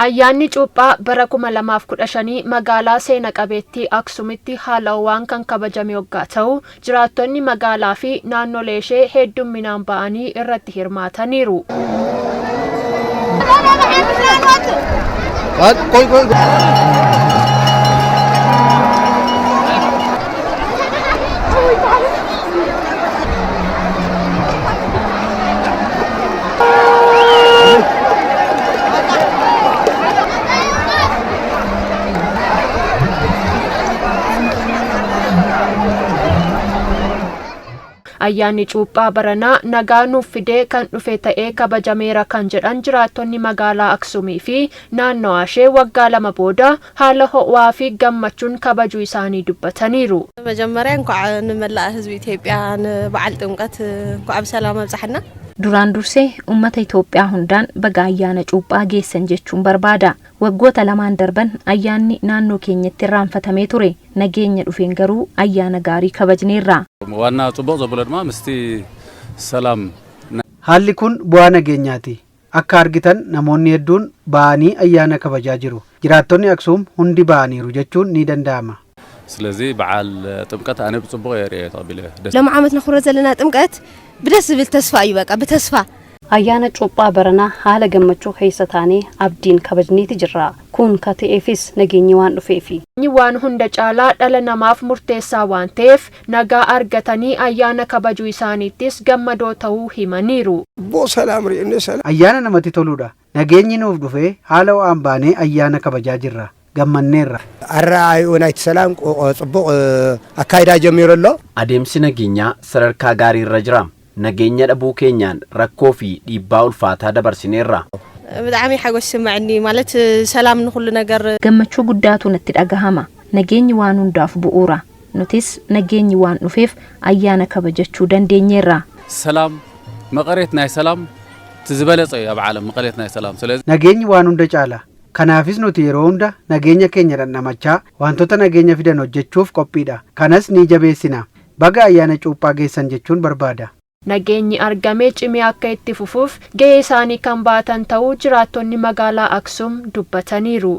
Ayyaanni cuuphaa bara 2015 magaalaa seena qabeettii Aksuumitti haalawwan kan kabajame waggaa ta'u jiraattonni magaalaa fi naannolee ishee heddumminaan ba'anii irratti hirmaataniiru. Ayyaanni cuuphaa baranaa nagaa nuuf fidee kan dhufe ta'ee kabajameera kan jedhan jiraattonni magaalaa Aksuumii fi naannoo ishee waggaa 2 booda haala ho'aa fi gammachuun kabajuu isaanii dubbataniiru. መጀመሪያ እንኳን እንመላእ ህዝብ ኢትዮጵያን በዓል ጥምቀት እንኳን በሰላም አብዛሕና duraan dursee ummata Itoophiyaa hundaan baga ayyaana cuuphaa geessan jechuun barbaada. Waggoota lamaan darban ayyaanni naannoo keenyatti irraanfatamee ture nageenya dhufeen garuu ayyaana gaarii kabajneerra. ዋና ጽቦ ዘብለድማ ምስቲ ሰላም haalli kun bu'aa nageenyaati. akka argitan namoonni hedduun ba'anii ayyaana kabajaa jiru. jiraattonni Aksuum hundi ba'aniiru jechuun ni danda'ama. ስለዚህ በዓል ጥምቀት አነ ብጽቦ የሪያ ተቀበለ لما عمت نخرج لنا ጥምቀት بدس بالتسفى يبقى بتسفى ayyaana cuuphaa baranaa haala gammachuu keessa taanee abdiin kabajneeti jirra. kun kateefis nageenyi waan dhufeefi. waan hunda caalaa dhala namaaf murteessaa waan ta'eef nagaa argatanii ayyaana kabajuu isaaniittis gammadoo ta'uu himaniiru. ayyaana namatti toludha. nageenyi nuuf dhufee haala ho'aan baanee ayyaana kabajaa jirra. gammanneerra. arraa yuunaayit salaam ጽቡቅ አካይዳ ጀምሮሎ adeemsi nageenyaa sadarkaa gaarii irra jira. nageenya dhabuu keenyaan rakkoo fi dhiibbaa ulfaataa dabarsineerra. በጣም ይሐጎስ ሰማዕኒ ማለት ሰላም ንኹሉ ነገር gammachuu guddaatu natti dhagahama. nageenyi waan hundaaf bu'uura. nutis nageenyi waan dhufeef ayyaana kabajachuu dandeenyeerra. ሰላም መቀሬት ናይ ሰላም ትዝበለጸ ኣብ ዓለም መቀሬት ናይ ሰላም ስለዚህ nageenyi waan hunda caala. kanaafis nuti yeroo hunda nageenya keenya dhandhamachaa wantoota nageenya fidan hojjechuuf qophiidha. kanas ni jabeessina. baga ayyaana cuuphaa geessan jechuun barbaada. Nageenyi argamee cimee akka itti fufuuf gahee isaanii kan baatan ta'uu jiraattonni magaalaa Aksuum dubbataniiru.